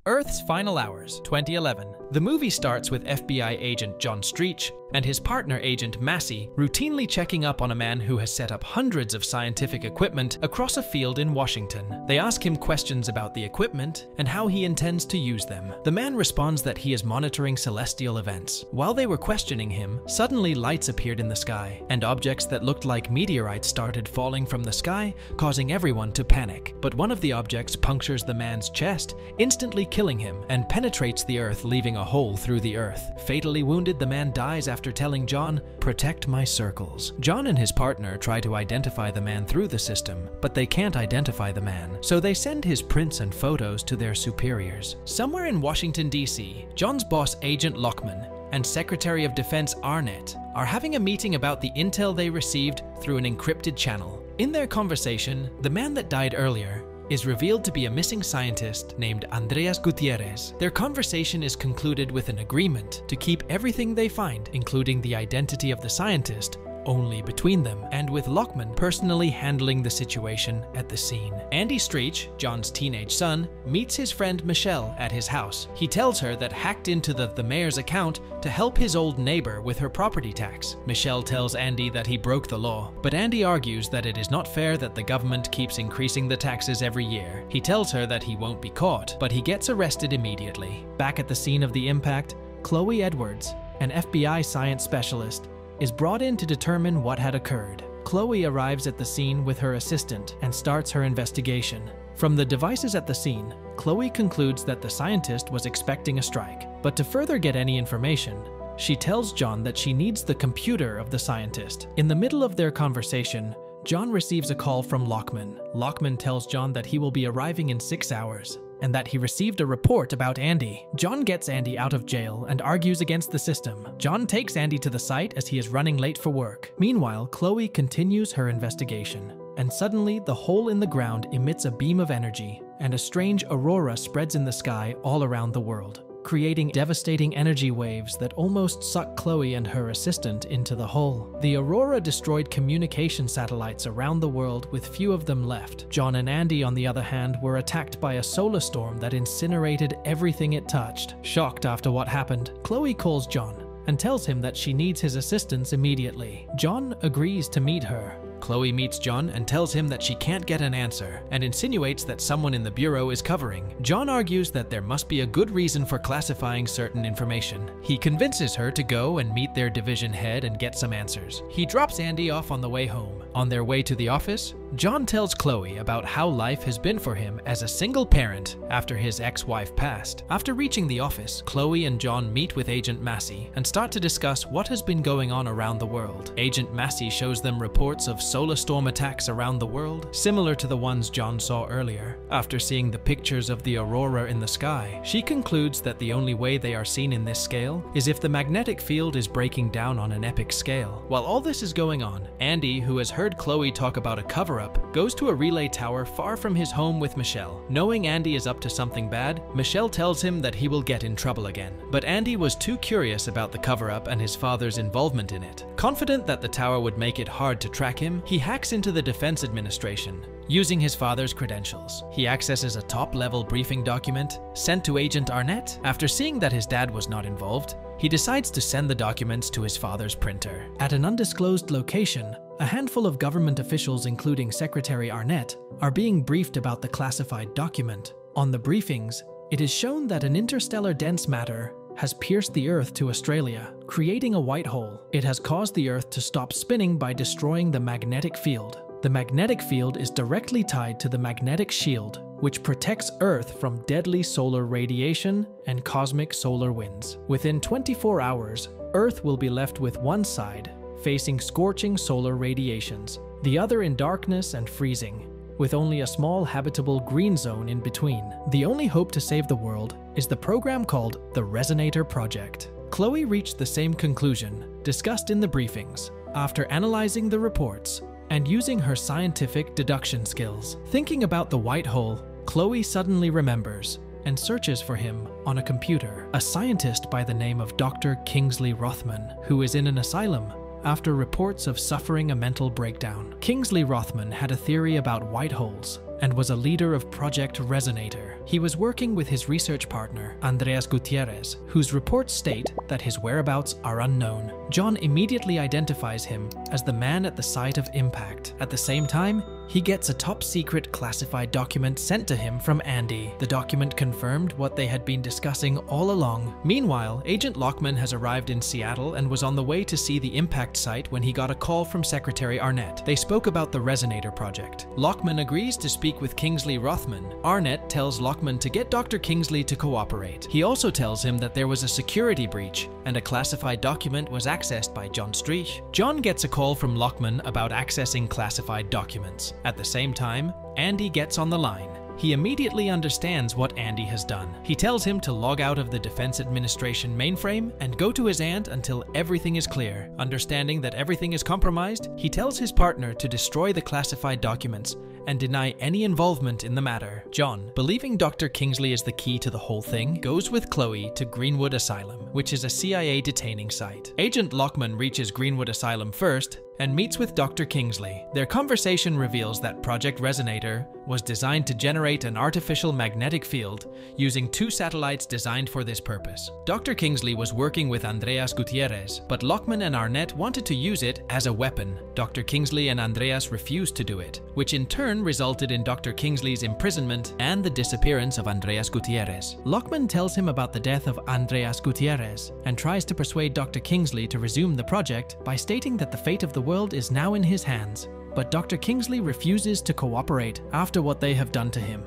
Earth's Final Hours, 2011. The movie starts with FBI agent John Streach and his partner agent Massey routinely checking up on a man who has set up hundreds of scientific equipment across a field in Washington. They ask him questions about the equipment and how he intends to use them. The man responds that he is monitoring celestial events. While they were questioning him, suddenly lights appeared in the sky, and objects that looked like meteorites started falling from the sky, causing everyone to panic. But one of the objects punctures the man's chest, instantly killing him, and penetrates the earth, leaving a hole through the earth. Fatally wounded, the man dies after telling John, "Protect my circles." John and his partner try to identify the man through the system, but they can't identify the man, so they send his prints and photos to their superiors. Somewhere in Washington, D.C., John's boss, Agent Lockman, and Secretary of Defense Arnett are having a meeting about the intel they received through an encrypted channel. In their conversation, the man that died earlier is revealed to be a missing scientist named Andreas Gutierrez. Their conversation is concluded with an agreement to keep everything they find, including the identity of the scientist, only between them, and with Lockman personally handling the situation at the scene. Andy Streach, John's teenage son, meets his friend Michelle at his house. He tells her that hacked into the mayor's account to help his old neighbor with her property tax. Michelle tells Andy that he broke the law, but Andy argues that it is not fair that the government keeps increasing the taxes every year. He tells her that he won't be caught, but he gets arrested immediately. Back at the scene of the impact, Chloe Edwards, an FBI science specialist, is brought in to determine what had occurred. Chloe arrives at the scene with her assistant and starts her investigation. From the devices at the scene, Chloe concludes that the scientist was expecting a strike. But to further get any information, she tells John that she needs the computer of the scientist. In the middle of their conversation, John receives a call from Lockman. Lockman tells John that he will be arriving in 6 hours, and that he received a report about Andy. John gets Andy out of jail and argues against the system. John takes Andy to the site as he is running late for work. Meanwhile, Chloe continues her investigation, and suddenly the hole in the ground emits a beam of energy, and a strange aurora spreads in the sky all around the world, creating devastating energy waves that almost suck Chloe and her assistant into the hole. The aurora destroyed communication satellites around the world, with few of them left. John and Andy, on the other hand, were attacked by a solar storm that incinerated everything it touched. Shocked after what happened, Chloe calls John and tells him that she needs his assistance immediately. John agrees to meet her. Chloe meets John and tells him that she can't get an answer, and insinuates that someone in the bureau is covering. John argues that there must be a good reason for classifying certain information. He convinces her to go and meet their division head and get some answers. He drops Andy off on the way home. On their way to the office, John tells Chloe about how life has been for him as a single parent after his ex-wife passed. After reaching the office, Chloe and John meet with Agent Massey and start to discuss what has been going on around the world. Agent Massey shows them reports of solar storm attacks around the world, similar to the ones John saw earlier. After seeing the pictures of the aurora in the sky, she concludes that the only way they are seen in this scale is if the magnetic field is breaking down on an epic scale. While all this is going on, Andy, who has heard Chloe talk about a cover-up, goes to a relay tower far from his home with Michelle. Knowing Andy is up to something bad, Michelle tells him that he will get in trouble again. But Andy was too curious about the cover-up and his father's involvement in it. Confident that the tower would make it hard to track him, he hacks into the Defense Administration. Using his father's credentials, he accesses a top-level briefing document sent to Agent Arnett. After seeing that his dad was not involved, he decides to send the documents to his father's printer. At an undisclosed location, a handful of government officials, including Secretary Arnett, are being briefed about the classified document. On the briefings, it is shown that an interstellar dense matter has pierced the Earth to Australia, creating a white hole. It has caused the Earth to stop spinning by destroying the magnetic field. The magnetic field is directly tied to the magnetic shield, which protects Earth from deadly solar radiation and cosmic solar winds. Within 24 hours, Earth will be left with one side facing scorching solar radiations, the other in darkness and freezing, with only a small habitable green zone in between. The only hope to save the world is the program called the Resonator Project. Chloe reached the same conclusion discussed in the briefings after analyzing the reports and using her scientific deduction skills. Thinking about the white hole, Chloe suddenly remembers and searches for him on a computer. A scientist by the name of Dr. Kingsley Rothman, who is in an asylum, after reports of suffering a mental breakdown. Kingsley Rothman had a theory about white holes and was a leader of Project Resonator. He was working with his research partner, Andreas Gutierrez, whose reports state that his whereabouts are unknown. John immediately identifies him as the man at the site of impact. At the same time, he gets a top-secret classified document sent to him from Andy. The document confirmed what they had been discussing all along. Meanwhile, Agent Lockman has arrived in Seattle and was on the way to see the impact site when he got a call from Secretary Arnett. They spoke about the Resonator project. Lockman agrees to speak with Kingsley Rothman. Arnett tells Lockman to get Dr. Kingsley to cooperate. He also tells him that there was a security breach and a classified document was accessed by John Streich. John gets a call from Lockman about accessing classified documents. At the same time, Andy gets on the line. He immediately understands what Andy has done. He tells him to log out of the Defense Administration mainframe and go to his aunt until everything is clear. Understanding that everything is compromised, he tells his partner to destroy the classified documents and deny any involvement in the matter. John, believing Dr. Kingsley is the key to the whole thing, goes with Chloe to Greenwood Asylum, which is a CIA detaining site. Agent Lockman reaches Greenwood Asylum first and meets with Dr. Kingsley. Their conversation reveals that Project Resonator was designed to generate an artificial magnetic field using 2 satellites designed for this purpose. Dr. Kingsley was working with Andreas Gutierrez, but Lockman and Arnett wanted to use it as a weapon. Dr. Kingsley and Andreas refused to do it, which in turn resulted in Dr. Kingsley's imprisonment and the disappearance of Andreas Gutierrez. Lockman tells him about the death of Andreas Gutierrez and tries to persuade Dr. Kingsley to resume the project by stating that the fate of the world is now in his hands. But Dr. Kingsley refuses to cooperate after what they have done to him.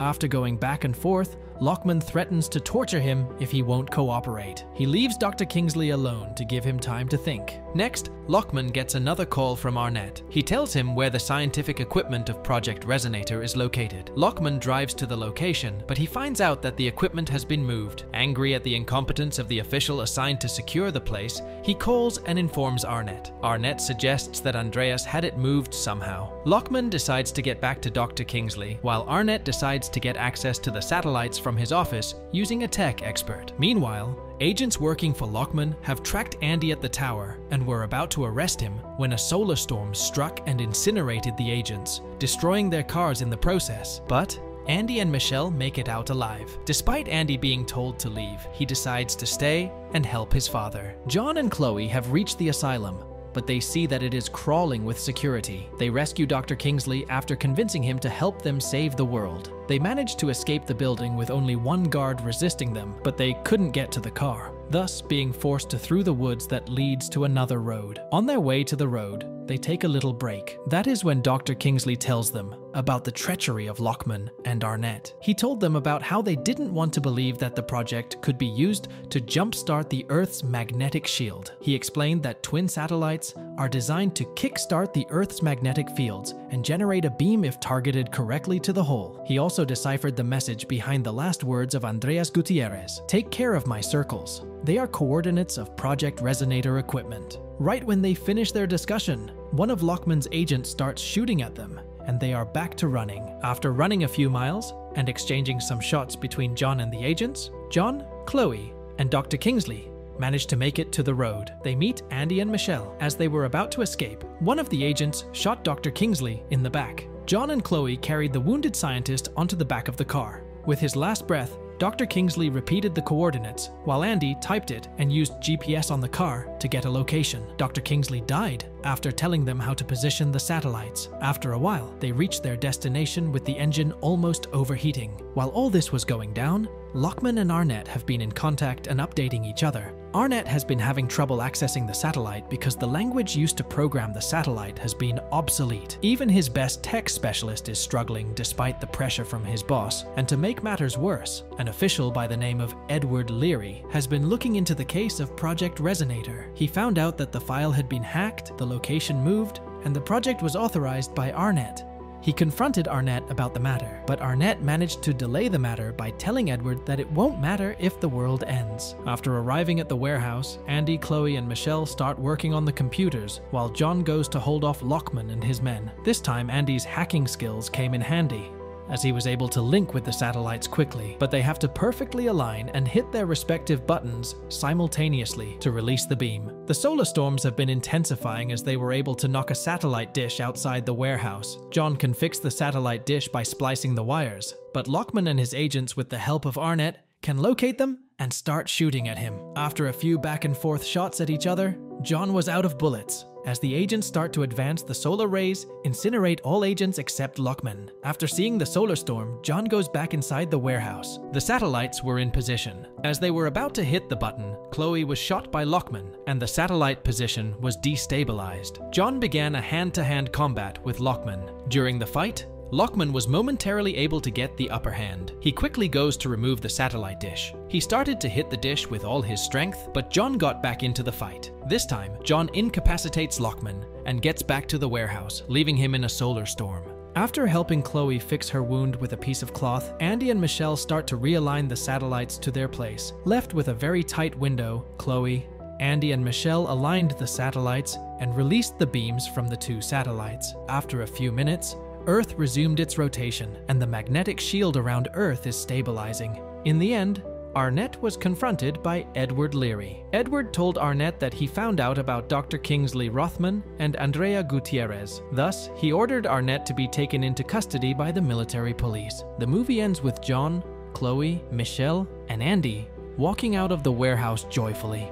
After going back and forth, Lockman threatens to torture him if he won't cooperate. He leaves Dr. Kingsley alone to give him time to think. Next, Lockman gets another call from Arnett. He tells him where the scientific equipment of Project Resonator is located. Lockman drives to the location, but he finds out that the equipment has been moved. Angry at the incompetence of the official assigned to secure the place, he calls and informs Arnett. Arnett suggests that Andreas had it moved somehow. Lockman decides to get back to Dr. Kingsley, while Arnett decides to get access to the satellites from his office using a tech expert. Meanwhile, agents working for Lockman have tracked Andy at the tower and were about to arrest him when a solar storm struck and incinerated the agents, destroying their cars in the process. But Andy and Michelle make it out alive. Despite Andy being told to leave, he decides to stay and help his father. John and Chloe have reached the asylum, but they see that it is crawling with security. They rescue Dr. Kingsley after convincing him to help them save the world. They manage to escape the building with only 1 guard resisting them, but they couldn't get to the car, thus being forced to through the woods that leads to another road. On their way to the road, they take a little break. That is when Dr. Kingsley tells them about the treachery of Lockman and Arnett. He told them about how they didn't want to believe that the project could be used to jumpstart the Earth's magnetic shield. He explained that twin satellites are designed to kickstart the Earth's magnetic fields and generate a beam if targeted correctly to the hole. He also deciphered the message behind the last words of Andreas Gutierrez. "Take care of my circles. They are coordinates of Project Resonator equipment." Right when they finish their discussion, one of Lockman's agents starts shooting at them, and they are back to running. After running a few miles and exchanging some shots between John and the agents, John, Chloe, and Dr. Kingsley manage to make it to the road. They meet Andy and Michelle. As they were about to escape, one of the agents shot Dr. Kingsley in the back. John and Chloe carried the wounded scientist onto the back of the car. With his last breath, Dr. Kingsley repeated the coordinates, while Andy typed it and used GPS on the car to get a location. Dr. Kingsley died after telling them how to position the satellites. After a while, they reached their destination with the engine almost overheating. While all this was going down, Lockman and Arnett have been in contact and updating each other. Arnett has been having trouble accessing the satellite because the language used to program the satellite has been obsolete. Even his best tech specialist is struggling despite the pressure from his boss. And to make matters worse, an official by the name of Edward Leary has been looking into the case of Project Resonator. He found out that the file had been hacked, the location moved, and the project was authorized by Arnett. He confronted Arnett about the matter, but Arnett managed to delay the matter by telling Edward that it won't matter if the world ends. After arriving at the warehouse, Andy, Chloe, and Michelle start working on the computers, while John goes to hold off Lockman and his men. This time, Andy's hacking skills came in handy. as he was able to link with the satellites quickly, but they have to perfectly align and hit their respective buttons simultaneously to release the beam. The solar storms have been intensifying as they were able to knock a satellite dish outside the warehouse. John can fix the satellite dish by splicing the wires, but Lockman and his agents, with the help of Arnett, can locate them and start shooting at him. After a few back and forth shots at each other, John was out of bullets. As the agents start to advance, the solar rays incinerate all agents except Lockman. After seeing the solar storm, John goes back inside the warehouse. The satellites were in position. As they were about to hit the button, Chloe was shot by Lockman, and the satellite position was destabilized. John began a hand-to-hand combat with Lockman. During the fight, Lockman was momentarily able to get the upper hand. He quickly goes to remove the satellite dish. He started to hit the dish with all his strength, but John got back into the fight. This time, John incapacitates Lockman and gets back to the warehouse, leaving him in a solar storm. After helping Chloe fix her wound with a piece of cloth, Andy and Michelle start to realign the satellites to their place. Left with a very tight window, Chloe, Andy, and Michelle aligned the satellites and released the beams from the two satellites. After a few minutes, Earth resumed its rotation, and the magnetic shield around Earth is stabilizing. In the end, Arnett was confronted by Edward Leary. Edward told Arnett that he found out about Dr. Kingsley Rothman and Andrea Gutierrez. Thus, he ordered Arnett to be taken into custody by the military police. The movie ends with John, Chloe, Michelle, and Andy walking out of the warehouse joyfully.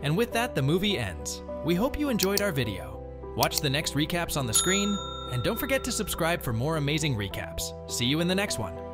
And with that, the movie ends. We hope you enjoyed our video. Watch the next recaps on the screen, and don't forget to subscribe for more amazing recaps. See you in the next one.